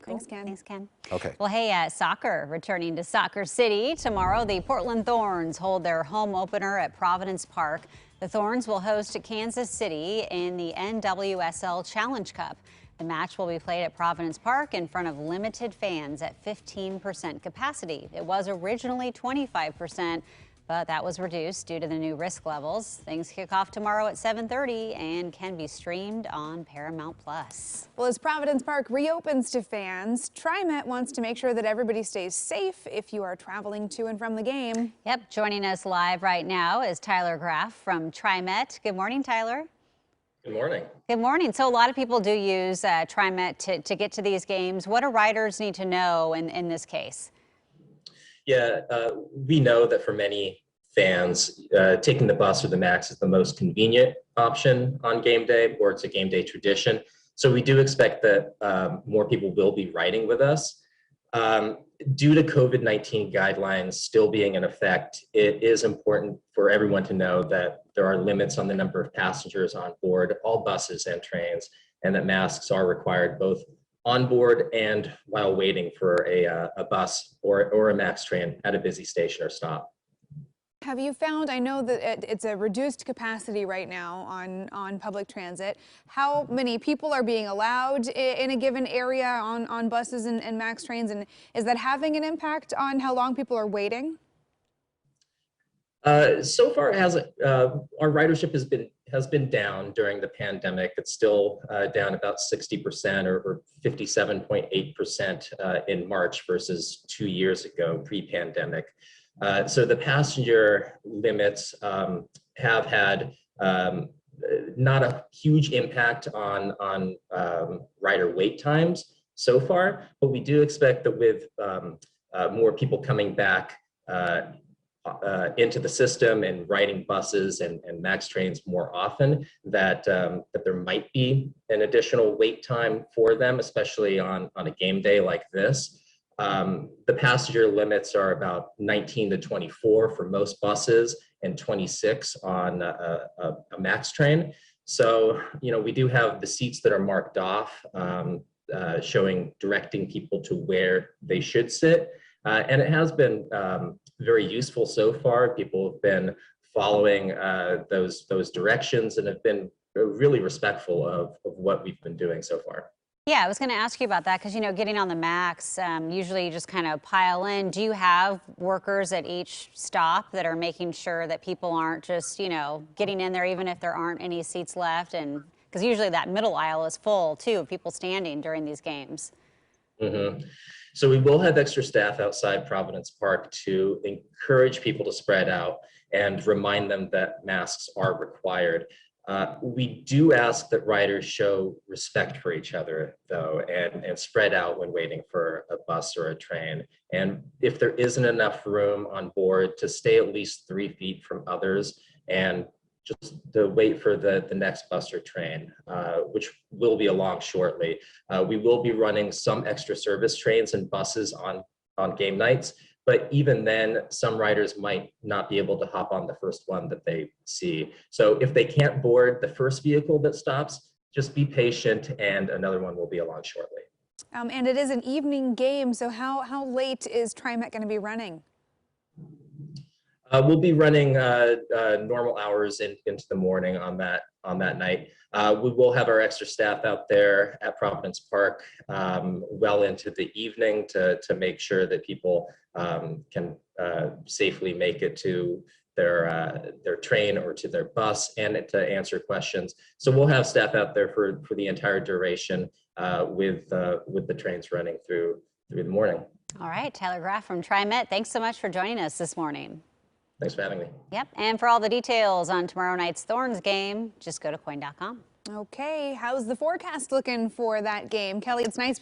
Thanks, Ken. Thanks, Ken. Okay. Well, hey, soccer returning to Soccer City. Tomorrow, the Portland Thorns hold their home opener at Providence Park. The Thorns will host Kansas City in the NWSL Challenge Cup. The match will be played at Providence Park in front of limited fans at 15% capacity. It was originally 25%. But that was reduced due to the new risk levels. Things kick off tomorrow at 7:30 and can be streamed on Paramount+. Well, as Providence Park reopens to fans, Trimet wants to make sure that everybody stays safe if you are traveling to and from the game. Yep, joining us live right now is Tyler Graff from Trimet. Good morning, Tyler. Good morning. Good morning. So a lot of people do use Trimet to get to these games. What do riders need to know in this case? Yeah, we know that for many fans, taking the bus or the MAX is the most convenient option on game day, or it's a game day tradition. So we do expect that more people will be riding with us. Due to COVID-19 guidelines still being in effect, it is important for everyone to know that there are limits on the number of passengers on board all buses and trains, and that masks are required both on board and while waiting for a bus or a MAX train at a busy station or stop. Have you found, I know that it's a reduced capacity right now on public transit, how many people are being allowed in a given area on buses and MAX trains, and is that having an impact on how long people are waiting? So far, it hasn't. Our ridership has been down during the pandemic. It's still down about 60% or 57.8% in March versus 2 years ago, pre-pandemic. So the passenger limits have had not a huge impact on rider wait times so far, but we do expect that with more people coming back into the system and riding buses and MAX trains more often, that there might be an additional wait time for them, especially on a game day like this. The passenger limits are about 19 to 24 for most buses and 26 on a MAX train. So, we do have the seats that are marked off, directing people to where they should sit. And it has been very useful so far. People have been following those directions and have been really respectful of what we've been doing so far. Yeah, I was going to ask you about that because, getting on the MAX, usually you just kind of pile in. Do you have workers at each stop that are making sure that people aren't just, getting in there even if there aren't any seats left? And because usually that middle aisle is full, too, of people standing during these games. Mm-hmm. So we will have extra staff outside Providence Park to encourage people to spread out and remind them that masks are required. We do ask that riders show respect for each other, though, and spread out when waiting for a bus or a train. And if there isn't enough room on board, to stay at least 3 feet from others and just to wait for the next bus or train, which will be along shortly. We will be running some extra service trains and buses on game nights, but even then, some riders might not be able to hop on the first one that they see. So if they can't board the first vehicle that stops, just be patient and another one will be along shortly. And it is an evening game, so how late is Trimet going to be running? We'll be running normal hours into the morning on that night. We will have our extra staff out there at Providence Park well into the evening to make sure that people can safely make it to their train or to their bus and to answer questions. So we'll have staff out there for the entire duration with the trains running through the morning. All right, Tyler Graff from Trimet, thanks so much for joining us this morning. Thanks for having me. Yep, and for all the details on tomorrow night's Thorns game, just go to coin.com. Okay, how's the forecast looking for that game? Kelly, it's nice.